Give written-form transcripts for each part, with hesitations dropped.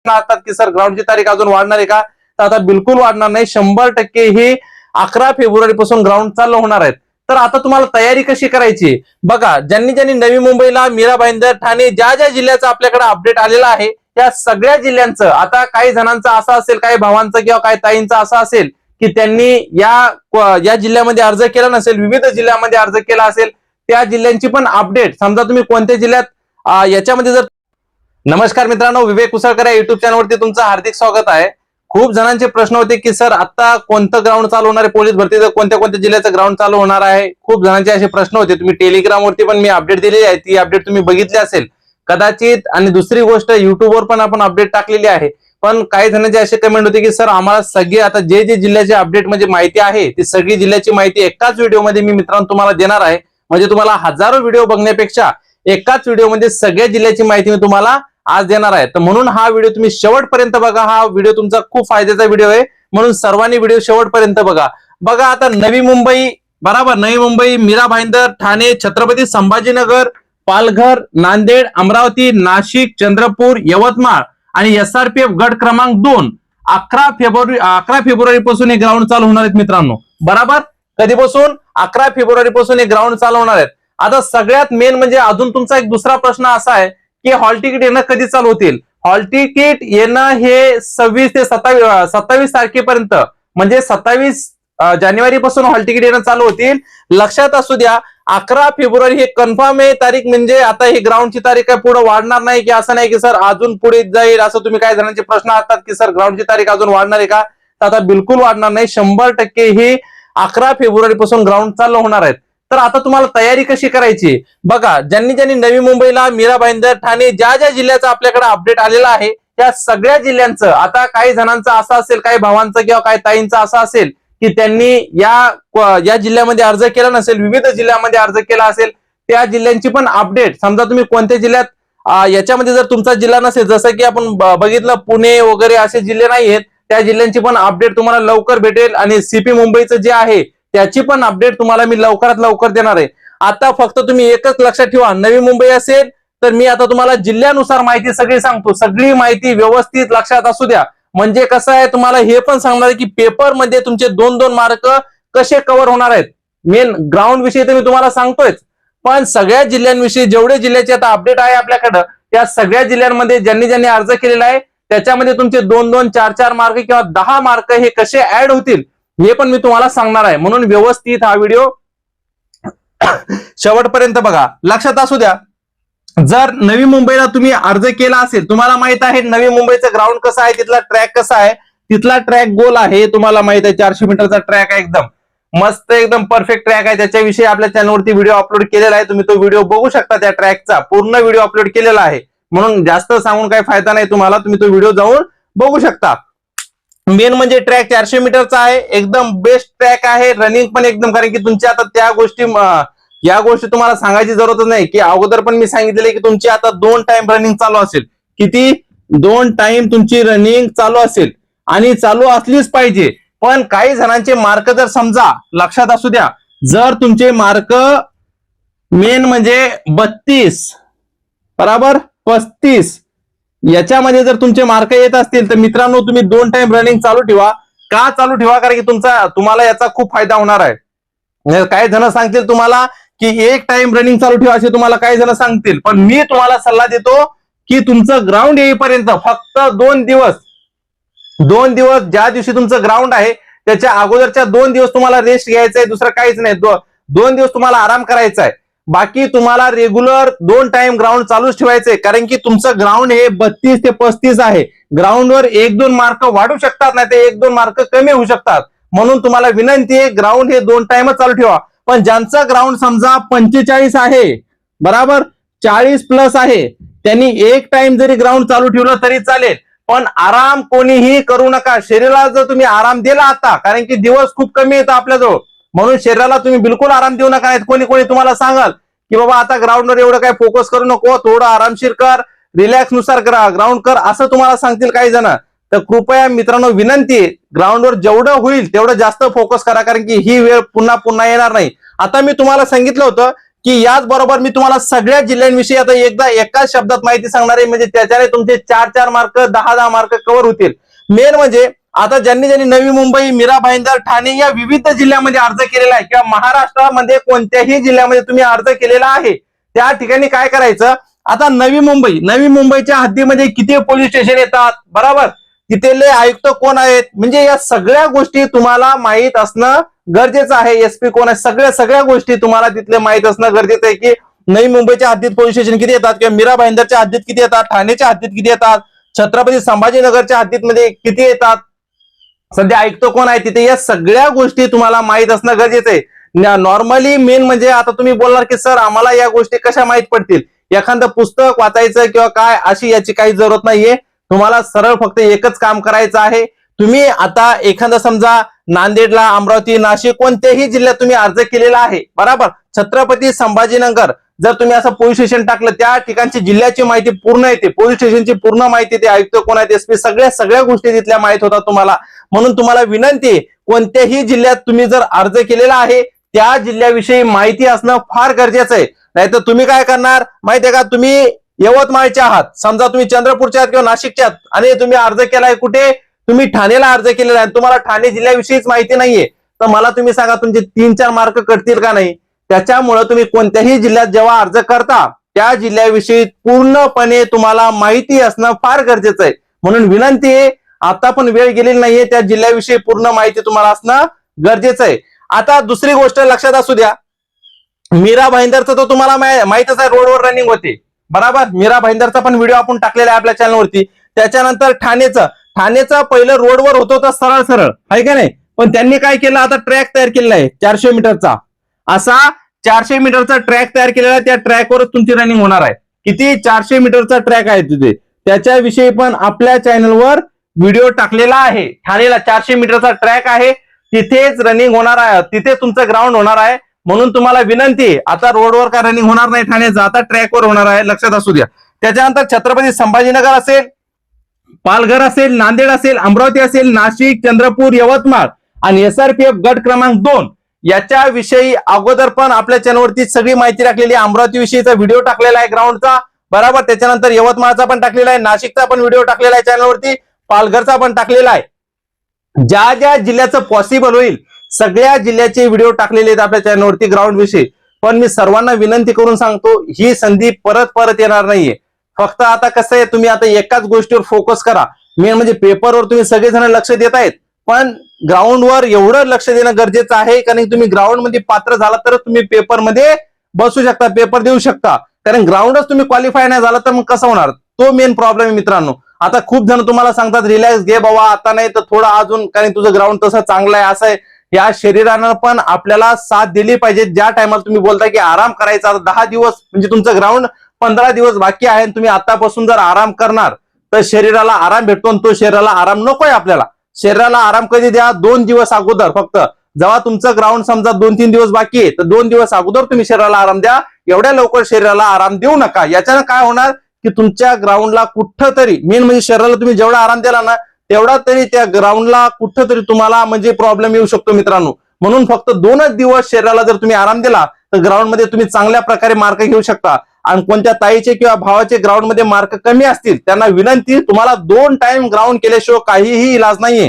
असतात की सर ग्राउंडची तारीख अजून वाढणार आहे का? तर आता बिलकुल वाढणार नाही. 100% ही 11 फेब्रुवारी पासून ग्राउंड चालू होणार आहेत. तर आता तुम्हाला तयारी कशी करायची बघा. ज्यांनी नवी मुंबईला, मीरा भाईंदर, ठाणे ज्या ज्या जिल्ह्याचा आपल्याकडे अपडेट आलेला आहे त्या सगळ्या जिल्ह्यांचं, आता काही जणांचं असं असेल, काही भावांचं किंवा काही ताईंचं असं असेल की त्यांनी या जिल्ह्यामध्ये अर्ज केला नसेल, विविध जिल्ह्यामध्ये अर्ज केला असेल, त्या जिल्ह्यांची पण अपडेट, समजा तुम्ही कोणत्या जिल्ह्यात याच्यामध्ये जर. नमस्कार मित्रांनो, विवेक कुसळकर या युट्यूब चॅनलवरती तुमचं हार्दिक स्वागत आहे. खूप जणांचे प्रश्न होते की सर आता कोणतं ग्राउंड चालू होणार आहे, पोलीस भरतीचं कोणत्या कोणत्या जिल्ह्याचं ग्राउंड चालू होणार आहे. खूप जणांचे असे प्रश्न होते. तुम्ही टेलिग्रामवरती पण मी अपडेट दिलेली आहे, ती अपडेट तुम्ही बघितली असेल कदाचित. आणि दुसरी गोष्ट, युट्यूबवर पण आपण अपडेट टाकलेली आहे. पण काही जणांचे असे कमेंट होते की सर आम्हाला सगळे आता जे जे जिल्ह्याचे अपडेट म्हणजे माहिती आहे ती सगळी जिल्ह्याची माहिती एकाच व्हिडिओमध्ये मी मित्रांनो तुम्हाला देणार आहे. म्हणजे तुम्हाला हजारो व्हिडिओ बघण्यापेक्षा एकाच व्हिडिओमध्ये सगळ्या जिल्ह्याची माहिती मी तुम्हाला आज देणार आहे. तर म्हणून हा व्हिडिओ तुम्ही शेवटपर्यंत बघा. हा व्हिडिओ तुमचा खूप फायद्याचा व्हिडिओ आहे, म्हणून सर्वांनी व्हिडिओ शेवटपर्यंत बघा. बघा आता नवी मुंबई, बरोबर, नवी मुंबई, मीरा भाईंदर, ठाणे, छत्रपती संभाजीनगर, पालघर, नांदेड, अमरावती, नाशिक, चंद्रपूर, यवतमाळ आणि एसआरपीएफ गट क्रमांक 2 11 फेब्रुवारी पासून हे ग्राउंड चालू होणार आहेत मित्रांनो. बरोबर, कधीपासून? 11 फेब्रुवारी पासून हे ग्राउंड चालू होणार आहेत. आता सगळ्यात मेन म्हणजे अजून तुमचा एक दुसरा प्रश्न असा आहे की हॉल तिकीट येणं कधी चालू होतील. हॉल तिकीट येणं हे 26 ते 27 तारखेपर्यंत, म्हणजे 27 जानेवारी पासून हॉल तिकीट येणं चालू होतील. लक्षात असू द्या, 11 फेब्रुवारी हे कन्फर्म आहे तारीख. म्हणजे आता ही ग्राउंडची तारीख काय पुढे वाढणार नाही की असं नाही की सर अजून पुढे जाईल, असं तुम्ही काही जणांचे प्रश्न असतात की सर ग्राउंडची तारीख अजून वाढणार आहे का? तर आता बिलकुल वाढणार नाही. 100% ही 11 फेब्रुवारी पासून ग्राउंड चालू होणार आहेत. तर आता तुम्हाला तयारी कशी करायची बघा. ज्यांनी नवी मुंबईला, मीरा भाईंदर, ठाणे ज्या ज्या जिल्ह्याचा आपल्याकडे अपडेट आलेला आहे त्या सगळ्या जिल्ह्यांचं, आता काही जणांचं असं असेल, काही भावांचं किंवा काही ताईंचं असं असेल की त्यांनी या जिल्ह्यामध्ये अर्ज केला नसेल, विविध जिल्ह्यामध्ये अर्ज केला असेल, त्या जिल्ह्यांची पण अपडेट, समजा तुम्ही कोणत्या जिल्ह्यात याच्यामध्ये जर तुमचा जिल्हा नसेल, जसं की आपण बघितलं पुणे वगैरे असे जिल्हे नाही आहेत, त्या जिल्ह्यांची पण अपडेट तुम्हाला लवकर भेटेल. आणि सीपी मुंबईचं जे आहे त्याची पण अपडेट तुम्हाला मी लवकरात लवकर देणार आहे. आता फक्त तुम्ही एकच लक्षात ठेवा, नवी मुंबई असेल तर मी आता तुम्हाला जिल्ह्यानुसार माहिती सगळी सांगतो. सगळी माहिती व्यवस्थित लक्षात असू द्या. म्हणजे कसं आहे, तुम्हाला हे पण सांगणार आहे की पेपर मध्ये तुमचे 2-2 मार्क कसे कव्हर होणार आहेत. मेन ग्राउंड विषयी तर मी तुम्हाला सांगतोय, पण सगळ्या जिल्ह्यांविषयी, जेवढे जिल्ह्याचे आता अपडेट आहे आपल्याकडं, त्या सगळ्या जिल्ह्यांमध्ये ज्यांनी अर्ज केलेला आहे त्याच्यामध्ये तुमचे 2-2, 4-4 मार्क किंवा 10 मार्क हे कसे ऍड होतील हे पण मी तुम्हाला सांगणार आहे. म्हणून व्यवस्थित हा व्हिडिओ शेवटपर्यंत बघा. लक्षात असू द्या, जर नवी मुंबईला तुम्ही अर्ज केला असेल, तुम्हाला माहित आहे नवी मुंबईचं ग्राउंड कसं आहे, तिथला ट्रॅक कसा आहे. तिथला ट्रॅक गोल आहे, तुम्हाला माहित आहे 400 मीटरचा ट्रॅक आहे, एकदम मस्त, एकदम परफेक्ट ट्रॅक आहे. त्याच्याविषयी आपल्या चॅनलवरती व्हिडिओ अपलोड केलेला आहे, तुम्ही तो व्हिडिओ बघू शकता. त्या ट्रॅकचा पूर्ण व्हिडिओ अपलोड केलेला आहे, म्हणून जास्त सांगून काही फायदा नाही तुम्हाला, तुम्ही तो व्हिडिओ जाऊन बघू शकता. मेन म्हणजे ट्रॅक 400 मीटरचा आहे, एकदम बेस्ट ट्रॅक आहे. रनिंग पण एकदम, कारण की तुमची आता या गोष्टी तुम्हाला सांगायची जरूरतच नाही की अगोदर पण मी सांगितलेले की तुमची आता 2 टाइम रनिंग चालू असेल. किती? 2 टाइम तुमची रनिंग चालू असेल, आणि चालू असलीच पाहिजे. पण काही जणांचे मार्क जर समजा, लक्षात असू द्या, जर तुमचे मार्क मेन म्हणजे 32 बरोबर 35 याच्यामध्ये जर तुमचे मार्क येत असतील तर मित्रांनो तुम्ही 2 टाइम रनिंग चालू ठेवा. का चालू ठेवा? कारण की तुम्हाला याचा खूप फायदा होणार आहे. काही जण सांगतील तुम्हाला की 1 टाइम रनिंग चालू ठेवा, असे तुम्हाला काही जण सांगतील, पण मी तुम्हाला सल्ला देतो की तुमचं ग्राउंड येईपर्यंत फक्त 2 दिवस ज्या दिवशी तुमचं ग्राउंड आहे त्याच्या अगोदरच्या 2 दिवस तुम्हाला रेस्ट घ्यायचा आहे, दुसरं काहीच नाही. 2 दिवस तुम्हाला आराम करायचा आहे. बाकी तुम्हाला रेग्युलर 2 टाइम ग्राउंड चालूच ठेवायचंय, कारण की तुमचं ग्राउंड हे 32 ते 35 आहे. ग्राउंडवर 1-2 मार्क वाढू शकतात, नाही ते 1-2 मार्क कमी होऊ शकतात. म्हणून तुम्हाला विनंती आहे, ग्राउंड हे 2 टाइमच चालू ठेवा. पण ज्यांचं ग्राउंड समजा 45 आहे, बराबर 40+ आहे, त्यांनी 1 टाइम जरी ग्राउंड चालू ठेवलं तरी चालेल. पण आराम कोणीही करू नका. शरीराला जर तुम्ही आराम दिला आता, कारण की दिवस खूप कमी येतो आपल्याजवळ, म्हणून शरीराला तुम्ही बिलकुल आराम देऊ नका. कोणी तुम्हाला सांगाल की बाबा आता ग्राउंडवर एवढं काही फोकस करू नको, थोडं आरामशीर कर, रिलॅक्स नुसार ग्राउंड कर, असं तुम्हाला सांगतील काही जण. तर कृपया मित्रांनो विनंती आहे, ग्राउंडवर जेवढं होईल तेवढं जास्त फोकस करा, कारण की ही वेळ पुन्हा येणार नाही. आता मी तुम्हाला सांगितलं होतं की याच बरोबर मी तुम्हाला सगळ्या जिल्ह्यांविषयी आता एकदा एकाच शब्दात माहिती सांगणार आहे, म्हणजे त्याच्याने तुमचे 4-4 मार्क 10-10 मार्क कव्हर होतील. मेन म्हणजे आता ज्यांनी नवी मुंबई, मीरा भाईंदर, ठाणे या विविध जिल्ह्यामध्ये अर्ज केलेला आहे किंवा महाराष्ट्रामध्ये कोणत्याही जिल्ह्यामध्ये तुम्ही अर्ज केलेला आहे, त्या ठिकाणी काय करायचं, आता नवी मुंबईच्या हद्दीमध्ये किती पोलीस स्टेशन येतात, बरोबर, तिथले आयुक्त कोण आहेत, म्हणजे या सगळ्या गोष्टी तुम्हाला माहित असणं गरजेचं आहे. एसपी कोण आहे, सगळ्या गोष्टी तुम्हाला तिथले माहित असणं गरजेचं आहे की नवी मुंबईच्या हद्दीत पोलीस स्टेशन किती येतात, किंवा मीरा भाईंदरच्या हद्दीत किती येतात, ठाण्याच्या हद्दीत किती येतात, छत्रपती संभाजीनगरच्या हद्दीत मध्ये किती येतात, सध्या आयुक्त कोण आहे तिथे, या सगळ्या गोष्टी तुम्हाला माहित असणं गरजेचं आहे. नॉर्मली मेन म्हणजे आता तुम्ही बोलणार की सर आम्हाला या गोष्टी कशा माहित पडतील, एखादं पुस्तक वाचायचं किंवा काय अशी याची काही जरूरत नाहीये. तुम्हाला सरळ फक्त एकच काम करायचं आहे. तुम्ही आता एखादा समजा नांदेडला, अमरावती, नाशिक कोणत्याही जिल्ह्यात तुम्ही अर्ज केलेला आहे, बरोबर, छत्रपती संभाजीनगर जर तुम्ही असं पोलीस स्टेशन टाकलं, त्या ठिकाणची जिल्ह्याची माहिती पूर्ण येते, पोलीस स्टेशनची पूर्ण माहिती येते, आयुक्त कोण आहेत, एसपी, सगळ्या गोष्टी तिथल्या माहित होतात तुम्हाला. म्हणून तुम्हाला विनंती आहे, कोणत्याही जिल्ह्यात तुम्ही जर अर्ज केलेला आहे त्या जिल्ह्याविषयी माहिती असणं फार गरजेचं आहे. नाहीतर तुम्ही काय करणार माहितीये का, तुम्ही यवतमाळच्या आहात, समजा तुम्ही चंद्रपूरच्या आहात किंवा नाशिकच्या आहात आणि तुम्ही अर्ज केलाय कुठे, तुम्ही ठाणेला अर्ज केलेला आहे, तुम्हाला ठाणे जिल्ह्याविषयीच माहिती नाहीये, तर मला तुम्ही सांगा तुमचे 3-4 मार्क कटतील का नाही. त्याच्यामुळे तुम्ही कोणत्याही जिल्ह्यात जेव्हा अर्ज करता त्या जिल्ह्याविषयी पूर्णपणे तुम्हाला माहिती असणं फार गरजेचं आहे. म्हणून विनंती आहे, आता पण वेळ गेलेली नाहीये, त्या जिल्ह्याविषयी पूर्ण माहिती तुम्हाला असणं गरजेचं आहे. आता दुसरी गोष्ट लक्षात असू द्या, मीरा भाईंदरचं तर तुम्हाला माहितच आहे, रोडवर रनिंग होते, बरोबर, मीरा भाईंदरचा पण व्हिडिओ आपण टाकलेला आहे आपल्या चॅनलवरती. त्याच्यानंतर ठाणेचं पहिलं रोडवर होतं तर सरळ आहे का नाही, पण त्यांनी काय केलं, आता ट्रॅक तयार केलेला आहे 400 मीटरचा, असा 400 मीटरचा ट्रॅक तयार केलेला आहे. त्या ट्रॅकवरच तुमची रनिंग होणार आहे. किती 400 मीटरचा ट्रॅक आहे तिथे, त्याच्याविषयी पण आपल्या चॅनलवर व्हिडिओ टाकलेला आहे. ठाणेला 400 मीटरचा ट्रॅक आहे, तिथेच रनिंग होणार आहे, तिथे तुमचं ग्राउंड होणार आहे. म्हणून तुम्हाला विनंती, आता रोडवर का रनिंग होणार नाही ठाण्याचं, आता ट्रॅकवर होणार आहे, लक्षात असू द्या. त्याच्यानंतर छत्रपती संभाजीनगर असेल, पालघर असेल, नांदेड असेल, अमरावती असेल, नाशिक, चंद्रपूर, यवतमाळ आणि एसआरपीएफ गट क्रमांक 2 याच्याविषयी अगोदर पण आपल्या चॅनलवरती सगळी माहिती टाकलेली आहे. अमरावती विषयीचा व्हिडिओ टाकलेला आहे ग्राउंडचा, बरोबर, त्याच्यानंतर यवतमाळचा पण टाकलेला आहे, नाशिकचा पण व्हिडिओ टाकलेला आहे चॅनलवरती, पालघरचा पण टाकलेला आहे. ज्या ज्या जिल्ह्याचं पॉसिबल होईल सगळ्या जिल्ह्याचे व्हिडिओ टाकलेले आहेत आपल्या चॅनलवरती ग्राउंड विषयी. पण मी सर्वांना विनंती करून सांगतो, ही संधी परत येणार नाहीये. फक्त आता कसं आहे, तुम्ही आता एकाच गोष्टीवर फोकस करा. मेन म्हणजे पेपरवर तुम्ही सगळेजण लक्ष देत आहेत, पण ग्राउंडवर एवढं लक्ष देणं गरजेचं आहे, कारण तुम्ही ग्राउंड मध्ये पात्र झाला तर तुम्ही पेपरमध्ये बसू शकता, पेपर देऊ शकता. कारण ग्राउंडच तुम्ही क्वालिफाय नाही झाला तर मग कसं होणार, तो मेन प्रॉब्लेम आहे मित्रांनो. आता खूप जण तुम्हाला सांगतात रिलॅक्स घे बाबा, आता नाही तर थोडं अजून, कारण तुझं ग्राउंड तसं चांगलं आहे, असं आहे. या शरीरानं पण आपल्याला साथ दिली पाहिजे. ज्या टायमाला तुम्ही बोलता की आराम करायचा, 10 दिवस म्हणजे तुमचं ग्राउंड 15 दिवस बाकी आहे, तुम्ही आतापासून जर आराम करणार तर शरीराला आराम भेटतो, आणि तो शरीराला आराम नकोय आपल्याला. शरीराला आराम कधी द्या, 2 दिवस अगोदर. फक्त जेव्हा तुमचं ग्राउंड समजा 2-3 दिवस बाकी आहे तर 2 दिवस अगोदर तुम्ही शरीराला आराम द्या. एवढ्या लवकर शरीराला आराम देऊ नका. याच्यानं काय होणार की तुमच्या ग्राउंडला कुठंतरी, मेन म्हणजे शरीराला तुम्ही जेवढा आराम दिला ना तेवढा तरी त्या ग्राउंडला कुठंतरी तुम्हाला म्हणजे प्रॉब्लेम येऊ शकतो मित्रांनो. म्हणून फक्त 2च दिवस शरीराला जर तुम्ही आराम दिला तर ग्राउंड मध्ये तुम्ही चांगल्या प्रकारे मार्क घेऊ शकता. आणि कोणत्या ताईचे किंवा भावाचे ग्राउंड मध्ये मार्क कमी असतील त्यांना विनंती, तुम्हाला 2 टाइम ग्राउंड केल्याशिवाय काहीही इलाज नाहीये.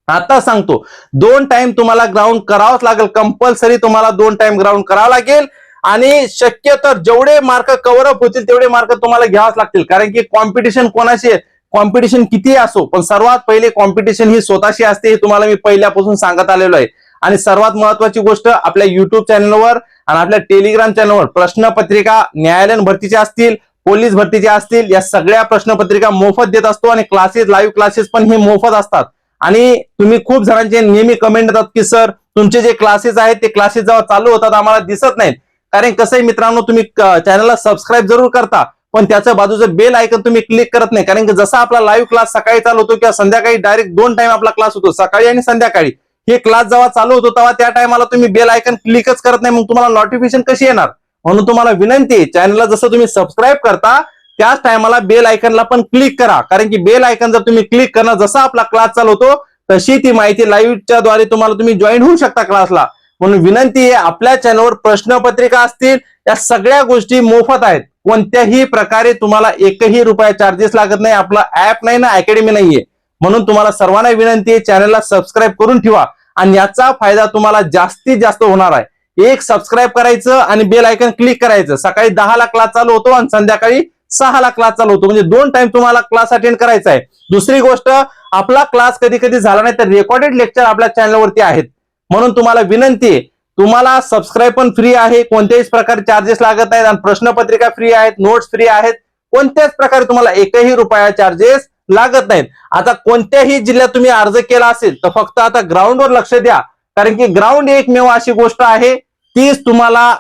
आता सांगतो, 2 टाइम तुम्हाला ग्राउंड करावंच लागेल, कंपल्सरी तुम्हाला 2 टाइम ग्राउंड करावं लागेल. आणि शक्यतो जेवढे मार्क कव्हर अप होतील तेवढे मार्क तुम्हाला घ्यावंच लागतील. कारण की कॉम्पिटिशन कोणाशी आहे, कॉम्पिटिशन किती असो, पण सर्वात पहिले कॉम्पिटिशन ही स्वतःशी असते, हे तुम्हाला मी पहिल्यापासून सांगत आलेलो आहे. आणि सर्वात महत्वाची गोष्ट, आपल्या युट्यूब चॅनलवर आणि आपल्या टेलिग्राम चॅनलवर प्रश्नपत्रिका न्यायालयीन भरतीच्या असतील, पोलीस भरतीच्या असतील, या सगळ्या प्रश्नपत्रिका मोफत देत असतो. आणि क्लासेस, लाईव्ह क्लासेस पण हे मोफत असतात. आणि तुम्ही खूप जणांचे नेहमी कमेंट येतात की सर तुमचे जे क्लासेस आहेत ते क्लासेस जेव्हा चालू होतात आम्हाला दिसत नाहीत. कारण कसं आहे मित्रांनो, तुम्ही चॅनलला सबस्क्राईब जरूर करता, पण त्याच्या बाजूचं बेल आयकन तुम्ही क्लिक करत नाही. कारण की जसा आपला लाईव्ह क्लास सकाळी चालू होतो किंवा संध्याकाळी डायरेक्ट 2 टाइम आपला क्लास होतो, सकाळी आणि संध्याकाळी. हे क्लास जेव्हा चालू होतो तेव्हा त्या टायमाला तुम्ही बेल आयकन क्लिकच करत नाही, मग तुम्हाला नोटिफिकेशन कशी येणार. म्हणून तुम्हाला विनंती आहे, चॅनलला जसं तुम्ही सबस्क्राईब करता त्याच टायमाला बेल आयकनला पण क्लिक करा. कारण की बेल आयकन जर तुम्ही क्लिक करणार, जसा आपला क्लास चालू होतो तशी ती माहिती लाईव्हच्या द्वारे तुम्ही जॉईन होऊ शकता क्लासला. म्हणून विनंती आहे, आपल्या चॅनलवर प्रश्नपत्रिका असतील, या सगळ्या गोष्टी मोफत आहेत. कोणत्याही प्रकारे तुम्हाला एकही रुपया चार्जेस लागत नाही. आपला ऍप नाही ना, अकॅडमी नाहीये. म्हणून तुम्हाला सर्वांना विनंती आहे, चॅनलला सबस्क्राईब करून ठेवा आणि याचा फायदा तुम्हाला जास्तीत जास्त होणार आहे. एक सबस्क्राईब करायचं आणि बेल आयकॉन क्लिक करायचं. सकाळी 10 ला क्लास चालू होतो आणि संध्याकाळी 6 ला क्लास चालू होतो. म्हणजे 2 टाइम तुम्हाला क्लास अटेंड करायचा आहे. दुसरी गोष्ट, आपला क्लास कधी कधी झाला नाही तर रेकॉर्डेड लेक्चर आपल्या चॅनलवरती आहेत. म्हणून तुम्हाला विनंती आहे, तुम्हाला सबस्क्राईब पण फ्री आहे, कोणत्याही प्रकारे चार्जेस लागत नाहीत आणि प्रश्नपत्रिका फ्री आहेत, नोट्स फ्री आहेत. कोणत्याच प्रकारे तुम्हाला एकही रुपया चार्जेस लागत नाहीत. आता कोणत्याही जिल्ह्यात तुम्ही अर्ज केला असेल तर फक्त आता ग्राउंडवर लक्ष द्या, कारण की ग्राउंड एकमेव अशी गोष्ट आहे तीच तुम्हाला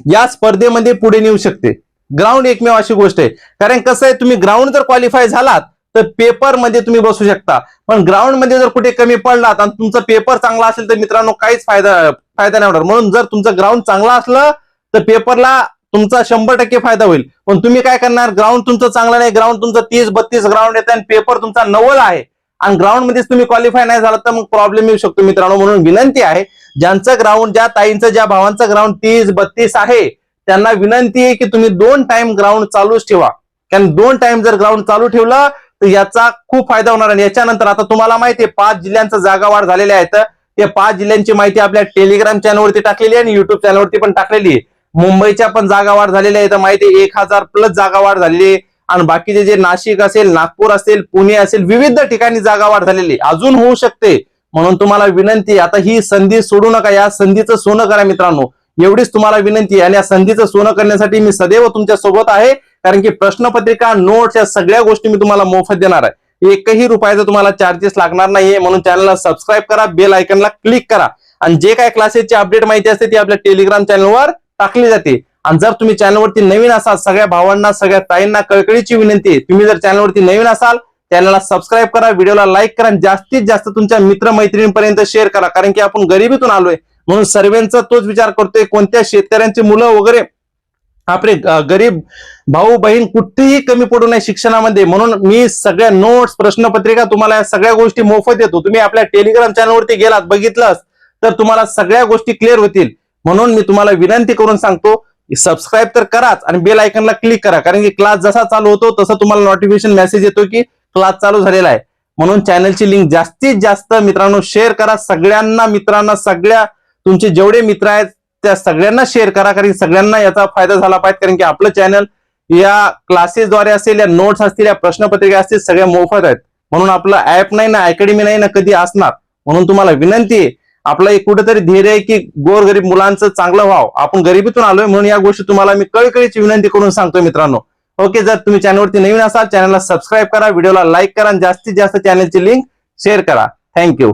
या स्पर्धेमध्ये पुढे नेऊ शकते. ग्राउंड एकमेव अशी गोष्ट आहे. कारण कसं आहे, तुम्ही ग्राउंड जर क्वालिफाय झालात तर पेपर मध्ये तुम्ही बसू शकता, पण ग्राउंड मध्ये जर कुठे कमी पडलात आणि तुमचा पेपर चांगला असेल तर मित्रांनो काहीच फायदा नाही होणार. म्हणून जर तुमचं ग्राउंड चांगलं असलं तर पेपरला तुमचा 100% फायदा होईल. पण तुम्ही काय करणार, ग्राउंड तुमचं चांगलं नाही, ग्राउंड तुमचं 30-32 ग्राउंड येतं आणि पेपर तुमचा 90 आहे आणि ग्राउंड मध्येच तुम्ही क्वालिफाय नाही झाला तर मग प्रॉब्लेम येऊ शकतो मित्रांनो. म्हणून विनंती आहे, ज्यांचं ग्राउंड, ज्या ताईंचं, ज्या भावांचं ग्राउंड 30-32 आहे त्यांना विनंती आहे की तुम्ही 2 टाइम ग्राउंड चालूच ठेवा. कारण 2 टाइम जर ग्राउंड चालू ठेवलं तर याचा खूप फायदा होणार. आणि याच्यानंतर आता तुम्हाला माहिती आहे 5 जिल्ह्यांचा जागा वाढ झालेल्या आहेत. ते 5 जिल्ह्यांची माहिती आपल्या टेलिग्राम चॅनलवरती टाकलेली आहे आणि युट्यूब चॅनलवरती पण टाकलेली आहे. मुंबईच्या पण जागा वाढ झालेल्या आहेत, माहिती 1000+ जागा वाढ झालेली आहे. आणि बाकीचे जे नाशिक असेल, नागपूर असेल, पुणे असेल, विविध ठिकाणी जागा वाढ झालेली, अजून होऊ शकते. म्हणून तुम्हाला विनंती, आता ही संधी सोडू नका, या संधीचं सोनं करा मित्रांनो, एवढीच तुम्हाला विनंती आहे. आणि या संधीचं सोनं करण्यासाठी मी सदैव तुमच्या सोबत आहे. कारण की प्रश्नपत्रिका, नोट्स, या सगळ्या गोष्टी मी तुम्हाला मोफत देणार आहे. एकही रुपयाचा तुम्हाला चार्जेस लागणार नाहीये. म्हणून चॅनलला सबस्क्राईब करा, बेल आयकॉनला क्लिक करा आणि जे काय क्लासेसची अपडेट माहिती असते ती आपल्या टेलिग्राम चॅनलवर टाकली जाते. आणि जर तुम्ही चॅनलवरती नवीन असाल, सगळ्या भावांना, सगळ्या ताईंना कळकळीची विनंती आहे, तुम्ही जर चॅनलवरती नवीन असाल चॅनलला सबस्क्राईब करा, व्हिडिओला लाईक करा, जास्तीत जास्त तुमच्या मित्रमैत्रिणींपर्यंत शेअर करा. कारण की आपण गरिबीतून आलोय, म्हणून सर्वांचा तोच विचार करतोय, कोणत्या शेतकऱ्यांची मुलं वगैरे आपले गरीब भाऊ बहीण कुठेही कमी पडू नये शिक्षणामध्ये. म्हणून मी सगळ्या नोट्स, प्रश्नपत्रिका तुम्हाला या सगळ्या गोष्टी मोफत देतो. तुम्ही आपल्या टेलिग्राम चॅनलवरती गेलात, बघितलं तर तुम्हाला सगळ्या गोष्टी क्लिअर होतील. म्हणून मी तुम्हाला विनंती करून सांगतो, सबस्क्राईब तर कराच आणि बेल आयकॉनला क्लिक करा. कारण की क्लास जसा चालू होतो तसं तुम्हाला नोटिफिकेशन मेसेज येतो की क्लास चालू झालेला आहे. म्हणून चॅनलची लिंक जास्तीत जास्त मित्रांनो शेअर करा. सगळ्यांना, मित्रांना, सगळ्या तुमचे जेवढे मित्र आहेत त्या सगळ्यांना शेअर करा. कारण सगळ्यांना याचा फायदा झाला पाहिजे. कारण की आपलं चॅनल या क्लासेसद्वारे असेल, या नोट्स असतील, या प्रश्नपत्रिका असतील, सगळ्या मोफत आहेत. म्हणून आपलं ऍप नाही ना, अकॅडमी नाही ना, कधी असणार. म्हणून तुम्हाला विनंती आहे, आपलं एक कुठेतरी ध्येय आहे की गोरगरीब मुलांचं चांगलं व्हावं. आपण गरिबीतून आलोय, म्हणून या गोष्टी तुम्हाला मी कळकळीची विनंती करून सांगतोय मित्रांनो. ओके, जर तुम्ही चॅनलवरती नवीन असाल चॅनलला सबस्क्राईब करा, व्हिडिओला लाईक करा आणि जास्तीत जास्त चॅनलची लिंक शेअर करा. थँक्यू.